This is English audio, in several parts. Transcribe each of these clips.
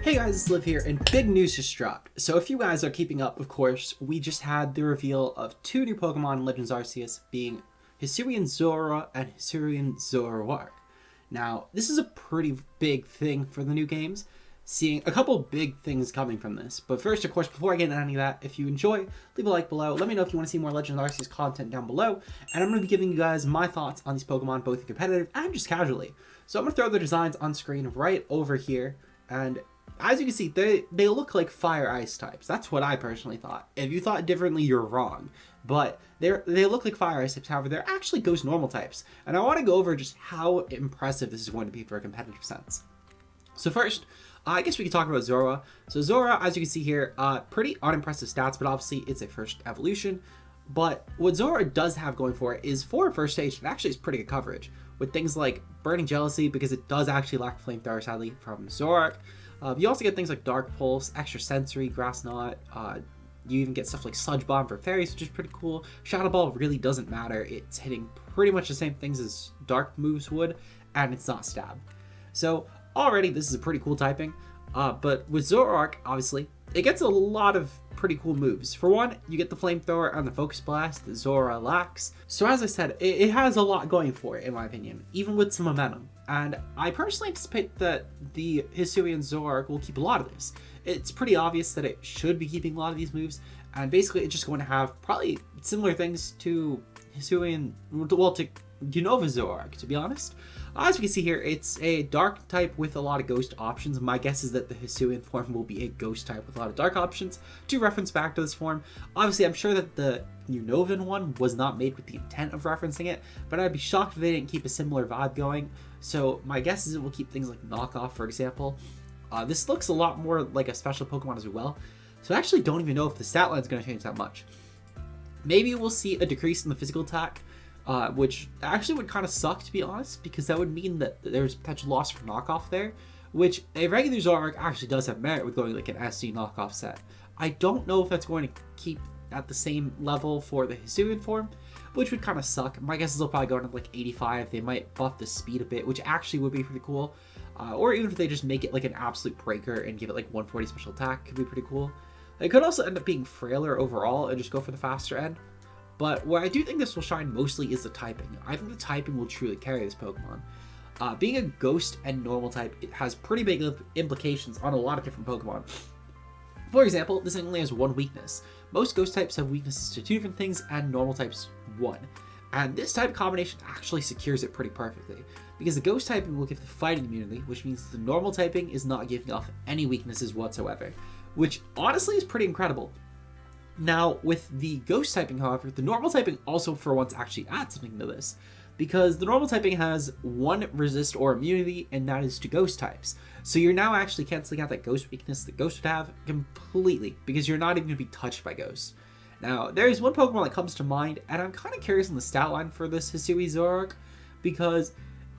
Hey guys, it's Liv here, and big news just dropped. So if you guys are keeping up, of course, we just had the reveal of two new Pokemon in Legends Arceus, being HISUI ZORUA and HISUI ZORUARK. Now, this is a pretty big thing for the new games, seeing a couple big things coming from this. But first, of course, before I get into any of that, if you enjoy, leave a like below. Let me know if you want to see more Legends Arceus content down below, and I'm going to be giving you guys my thoughts on these Pokemon, both in competitive and just casually. So I'm going to throw the designs on screen right over here, and as you can see, they look like fire ice types. That's what I personally thought. If you thought differently, you're wrong. But they look like fire ice types. However, they're actually ghost normal types. And I want to go over just how impressive this is going to be for a competitive sense. So first, I guess we can talk about Zorua. So Zorua, as you can see here, pretty unimpressive stats, but obviously it's a first evolution. But what Zorua does have going for it is, for a first stage, it actually is pretty good coverage. With things like Burning Jealousy, because it does actually lack Flamethrower, sadly, from Zoroark. You also get things like Dark Pulse, Extra Sensory, Grass Knot. You even get stuff like Sludge Bomb for Fairies, which is pretty cool. Shadow Ball really doesn't matter. It's hitting pretty much the same things as Dark moves would, and it's not Stab. So already this is a pretty cool typing. But with Zoroark, obviously, it gets a lot of pretty cool moves. For one, you get the Flamethrower and the Focus Blast that Zorua lacks. So as I said, it has a lot going for it, in my opinion, even with some momentum. And I personally anticipate that the HISUI and ZORUA will keep a lot of this. It's pretty obvious that it should be keeping a lot of these moves, and basically it's just going to have probably similar things to HISUI and, well, to Unova ZORUARK, to be honest. As you can see here, it's a dark type with a lot of ghost options. My guess is that the HISUI form will be a ghost type with a lot of dark options. To reference back to this form, obviously I'm sure that the Unovan one was not made with the intent of referencing it, but I'd be shocked if they didn't keep a similar vibe going. So my guess is it will keep things like Knockoff, for example. This looks a lot more like a special Pokemon as well, so I actually don't even know if the stat line is going to change that much. Maybe we'll see a decrease in the physical attack, which actually would kind of suck, to be honest, because that would mean that there's potential loss for Knockoff there, which a regular Zoroark actually does have merit with going like an SD Knockoff set. I don't know if that's going to keep at the same level for the HISUI form, which would kind of suck. My guess is they'll probably go to like 85. They might buff the speed a bit, which actually would be pretty cool. Or even if they just make it like an absolute breaker and give it like 140 special attack, could be pretty cool. It could also end up being frailer overall and just go for the faster end. But where I do think this will shine mostly is the typing. I think the typing will truly carry this Pokemon. Being a ghost and normal type, it has pretty big implications on a lot of different Pokemon. For example, this only has one weakness. Most ghost types have weaknesses to two different things and normal types one. And this type combination actually secures it pretty perfectly, because the ghost typing will give the fighting immunity, which means the normal typing is not giving off any weaknesses whatsoever, which honestly is pretty incredible. Now, with the ghost typing, however, the normal typing also for once actually adds something to this, because the normal typing has one resist or immunity, and that is to ghost types. So you're now actually canceling out that ghost weakness that ghost would have completely, because you're not even going to be touched by ghosts. Now, there is one Pokemon that comes to mind, and I'm kind of curious on the stat line for this HISUI ZORUARK, because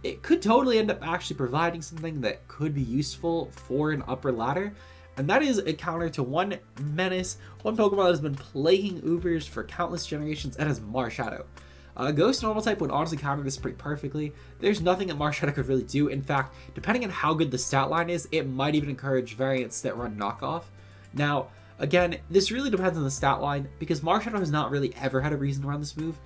it could totally end up actually providing something that could be useful for an upper ladder, and that is a counter to one menace, one Pokemon that has been plaguing Ubers for countless generations, and is Marshadow. Ghost normal type would honestly counter this pretty perfectly. There's nothing that Marshadow could really do. In fact, depending on how good the stat line is, it might even encourage variants that run Knockoff. Now, again, this really depends on the stat line, because Marshadow has not really ever had a reason to run this move.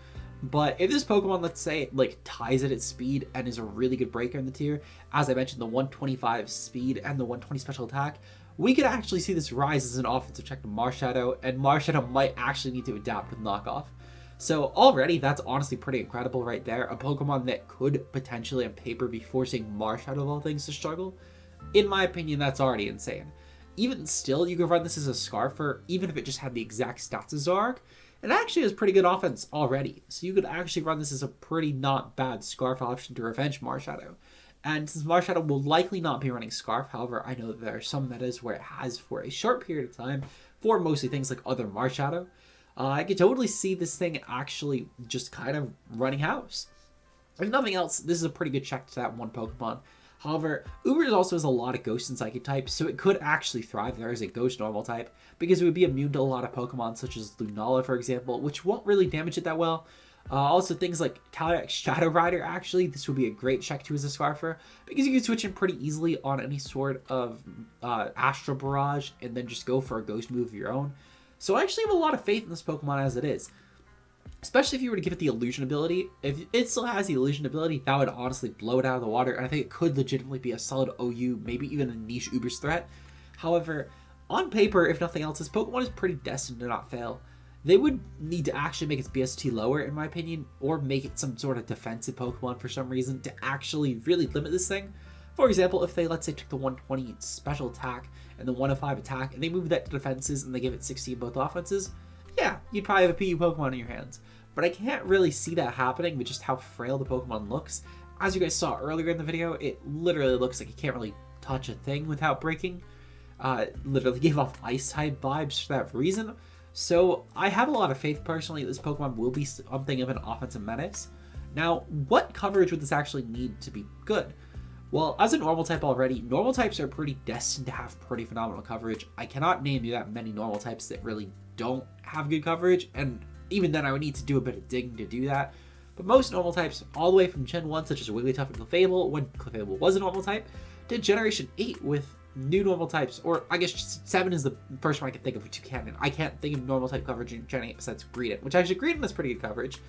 But if this Pokemon, let's say, like ties at its speed and is a really good breaker in the tier, as I mentioned, the 125 speed and the 120 special attack, we could actually see this rise as an offensive check to Marshadow, and Marshadow might actually need to adapt with Knockoff. So already, that's honestly pretty incredible right there. A Pokemon that could potentially on paper be forcing Marshadow of all things to struggle. In my opinion, that's already insane. Even still, you could run this as a Scarfer, even if it just had the exact stats as Zoroark. It actually has pretty good offense already. So you could actually run this as a pretty not bad Scarf option to revenge Marshadow. And since Marshadow will likely not be running Scarf, however, I know that there are some metas where it has for a short period of time for mostly things like other Marshadow. I could totally see this thing actually just kind of running house. If nothing else, this is a pretty good check to that one Pokemon. However, Uber also has a lot of ghost and psychic types, so it could actually thrive there as a ghost normal type, because it would be immune to a lot of Pokemon such as Lunala, for example, which won't really damage it that well. Also, things like Calyrex Shadow Rider, actually, this would be a great check to as a Scarfer, because you can switch in pretty easily on any sort of Astral Barrage, and then just go for a ghost move of your own. So I actually have a lot of faith in this Pokemon as it is. Especially if you were to give it the illusion ability. If it still has the illusion ability, that would honestly blow it out of the water, and I think it could legitimately be a solid OU, maybe even a niche Uber's threat. However, on paper, if nothing else, this Pokemon is pretty destined to not fail. They would need to actually make its BST lower, in my opinion, or make it some sort of defensive Pokemon for some reason to actually really limit this thing. For example, if they, let's say, took the 120 special attack and the 105 attack, and they move that to defenses and they give it 60 in both offenses, yeah, you'd probably have a PU Pokemon in your hands. But I can't really see that happening with just how frail the Pokemon looks. As you guys saw earlier in the video, it literally looks like it can't really touch a thing without breaking. Literally gave off ice type vibes for that reason. So I have a lot of faith personally this Pokemon will be something of an offensive menace. Now, what coverage would this actually need to be good? Well, as a normal type already, normal types are pretty destined to have pretty phenomenal coverage. I cannot name you that many normal types that really don't have good coverage, and even then I would need to do a bit of digging to do that. But most normal types, all the way from Gen 1, such as Wigglytuff and Clefable, when Clefable was a normal type, to Generation 8 with new normal types, or I guess 7 is the first one I can think of with Toucannon. I can't think of normal type coverage in Gen 8 besides Greedent, which actually Greedent has pretty good coverage.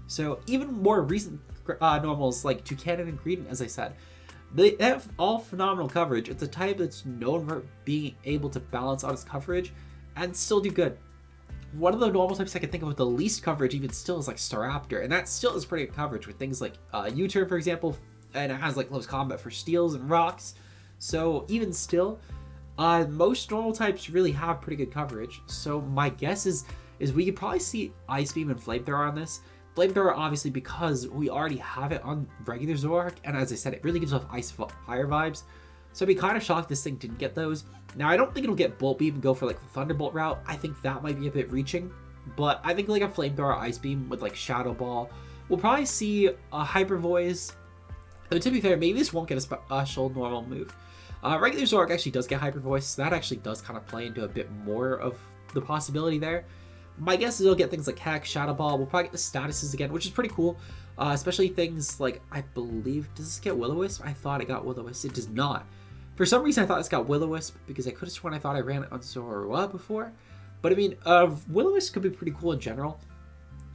So even more recent normals like Toucannon and Greedent, as I said, they have all phenomenal coverage. It's a type that's known for being able to balance on its coverage and still do good. One of the normal types I can think of with the least coverage even still is like Staraptor, and that still is pretty good coverage with things like U-Turn, for example, and it has like close combat for steals and rocks. So even still, most normal types really have pretty good coverage. So my guess is we could probably see Ice Beam and Flamethrower on this. Flamethrower obviously because we already have it on regular Zoroark, and as I said, it really gives off Ice Fire vibes. So I'd be kind of shocked this thing didn't get those. Now, I don't think it'll get Bolt Beam and go for like the Thunderbolt route. I think that might be a bit reaching. But I think like a Flamethrower Ice Beam with like Shadow Ball. We'll probably see a Hyper Voice. But to be fair, maybe this won't get a special normal move. Regular Zoroark actually does get Hyper Voice. So that actually does kind of play into a bit more of the possibility there. My guess is it'll get things like Hex, Shadow Ball. We'll probably get the statuses again, which is pretty cool. Especially things like, I believe, does this get Will-O-Wisp? I thought it got Will-O-Wisp. It does not. For some reason, I thought this got Will-O-Wisp because I could have sworn I thought I ran it on Zorua before. But I mean, Will-O-Wisp could be pretty cool in general.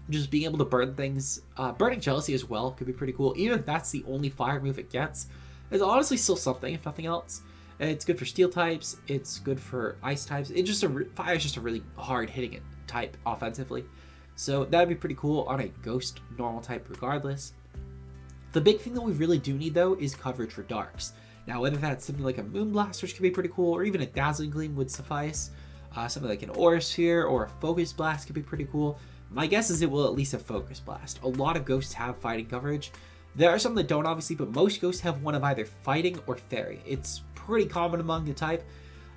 Just being able to burn things. Burning Jealousy as well could be pretty cool. Even if that's the only fire move it gets, it's honestly still something, if nothing else. It's good for steel types. It's good for ice types. It's just fire is just a really hard hitting type offensively. So that'd be pretty cool on a ghost normal type regardless. The big thing that we really do need though is coverage for darks. Now, whether that's something like a Moonblast, which could be pretty cool, or even a Dazzling Gleam would suffice. Something like an Aura Sphere or a Focus Blast could be pretty cool. My guess is it will at least have Focus Blast. A lot of ghosts have fighting coverage. There are some that don't, obviously, but most ghosts have one of either fighting or fairy. It's pretty common among the type.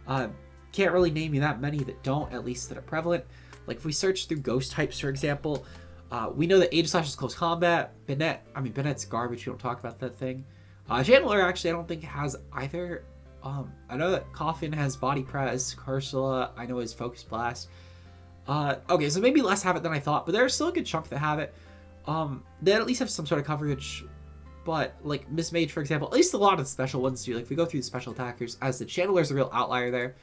Can't really name you that many that don't, at least that are prevalent. Like if we search through ghost types, for example, we know that Aegislash is close combat. Banette's garbage. We don't talk about that thing. Chandler actually I don't think has either. I know that Coffin has Body Press. Cursula I know is Focus Blast. Okay, so maybe less have it than I thought, but there's still a good chunk that have it. They at least have some sort of coverage. But like Miss Mage, for example, at least a lot of the special ones do. Like if we go through the special attackers, as the Chandler's a real outlier there.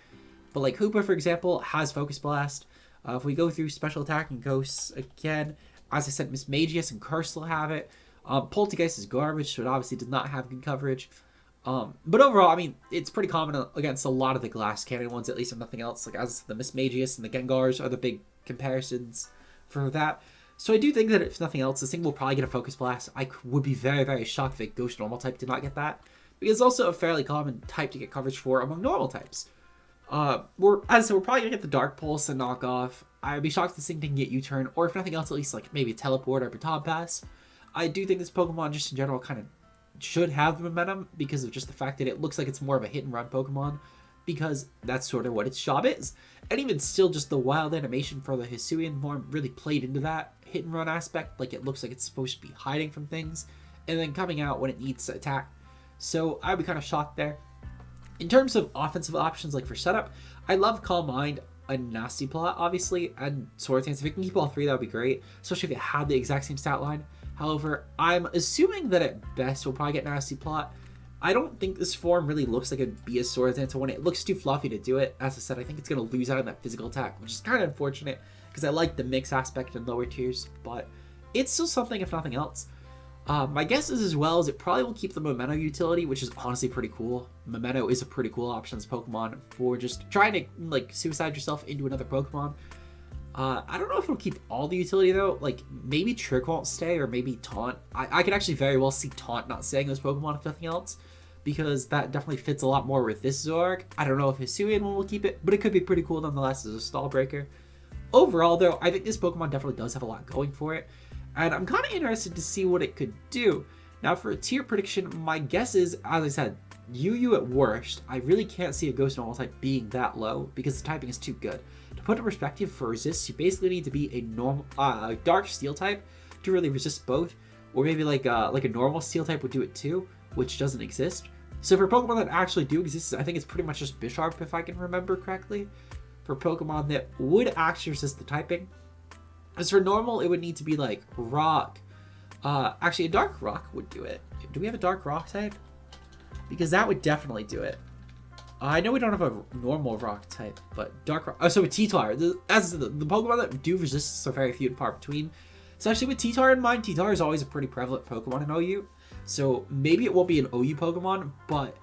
But like Hoopa, for example, has Focus Blast. If we go through special attacking ghosts again, as I said, Miss Magius and Cursula have it. Poltergeist is garbage, so it obviously does not have good coverage. But overall, I mean, it's pretty common against a lot of the Glass Cannon ones, at least if nothing else. Like as the Miss Magius and the Gengars are the big comparisons for that. So I do think that if nothing else, this thing will probably get a Focus Blast. I would be very, very shocked if a Ghost Normal type did not get that. Because it's also a fairly common type to get coverage for among normal types. We're probably gonna get the Dark Pulse and knockoff. I'd be shocked if this thing didn't get U-Turn, or if nothing else, at least like maybe a Teleport or Baton Pass. I do think this Pokemon just in general kind of should have the momentum because of just the fact that it looks like it's more of a hit and run Pokemon, because that's sort of what its job is. And even still, just the wild animation for the Hisuian form really played into that hit and run aspect. Like it looks like it's supposed to be hiding from things and then coming out when it needs to attack. So I'd be kind of shocked there. In terms of offensive options, like for setup, I love Calm Mind and Nasty Plot, obviously, and Sword Dance. If it can keep all three, that would be great, especially if it had the exact same stat line. However, I'm assuming that at best we'll probably get Nasty Plot. I don't think this form really looks like it'd be a Sword Dance one. It looks too fluffy to do it. As I said, I think it's going to lose out on that physical attack, which is kind of unfortunate because I like the mix aspect in lower tiers, but it's still something if nothing else. My guess is as well as it probably will keep the Memento utility, which is honestly pretty cool. Memento is a pretty cool option as Pokemon for just trying to like suicide yourself into another Pokemon. I don't know if it'll keep all the utility though. Like maybe Trick won't stay, or maybe Taunt. I could actually very well see Taunt not staying those Pokemon if nothing else, because that definitely fits a lot more with this Zoroark. I don't know if Hisuian one will keep it, but it could be pretty cool nonetheless as a stall breaker. Overall though, I think this Pokemon definitely does have a lot going for it, and I'm kind of interested to see what it could do. Now for a tier prediction, my guess is, as I said, UU at worst. I really can't see a Ghost Normal type being that low because the typing is too good. To put in perspective, for resist, you basically need to be a normal, Dark Steel type to really resist both, or maybe like a normal Steel type would do it too, which doesn't exist. So for Pokemon that actually do exist, I think it's pretty much just Bisharp if I can remember correctly. For Pokemon that would actually resist the typing. As for normal, it would need to be like Rock. Actually, a Dark Rock would do it. Do we have a Dark Rock type? Because that would definitely do it. I know we don't have a normal Rock type, but Dark Rock. Oh, so with T-Tar, the Pokemon that do resist are very few and far between. Especially with T-Tar in mind, T-Tar is always a pretty prevalent Pokemon in OU. So maybe it won't be an OU Pokemon, but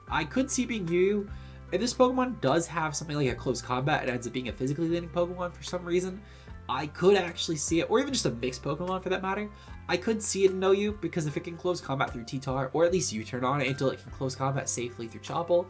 I could see it being UU. If this Pokemon does have something like a close combat and ends up being a physically leaning Pokemon for some reason, I could actually see it, or even just a mixed Pokemon for that matter. I could see it in OU because if it can close combat through T-Tar, or at least U-turn on it until it can close combat safely through Chople,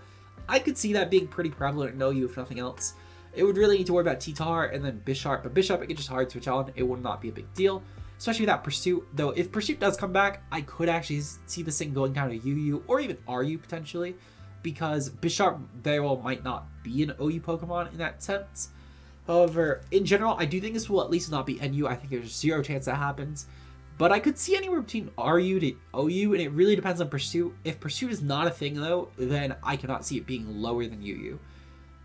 I could see that being pretty prevalent in OU if nothing else. It would really need to worry about T-Tar and then Bisharp, but Bisharp it can just hard switch on. It would not be a big deal, especially without Pursuit. Though if Pursuit does come back, I could actually see this thing going down to UU or even RU potentially, because Bisharp very well might not be an OU Pokemon in that sense. However, in general, I do think this will at least not be NU. I think there's 0 chance that happens. But I could see anywhere between RU to OU, and it really depends on Pursuit. If Pursuit is not a thing, though, then I cannot see it being lower than UU.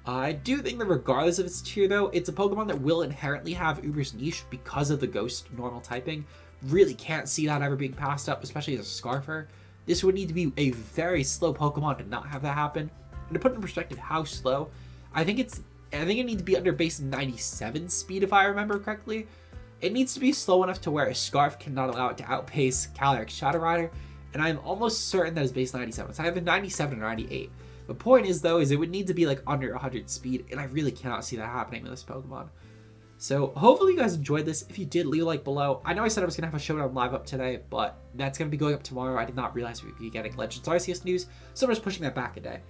I do think that regardless of its tier, though, it's a Pokemon that will inherently have Uber's niche because of the Ghost normal typing. Really can't see that ever being passed up, especially as a Scarfer. This would need to be a very slow Pokemon to not have that happen. And to put in perspective how slow, I think it needs to be under base 97 speed if I remember correctly. It needs to be slow enough to where a Scarf cannot allow it to outpace Calyrex Shadow Rider, and I'm almost certain that it's base 97. So I have a 97 or 98. The point is though, is it would need to be like under 100 speed, and I really cannot see that happening with this Pokemon. So hopefully you guys enjoyed this. If you did, leave a like below. I know I said I was going to have a showdown live up today, but that's going to be going up tomorrow. I did not realize we'd be getting Legends Arceus news, so I'm just pushing that back a day.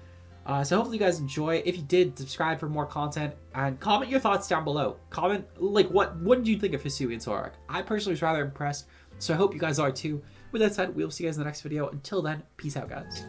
So hopefully you guys enjoy. If you did, subscribe for more content, and comment your thoughts down below. Comment, like, what did you think of HISUI ZORUA? I personally was rather impressed, so I hope you guys are too. With that said, we'll see you guys in the next video. Until then, peace out, guys.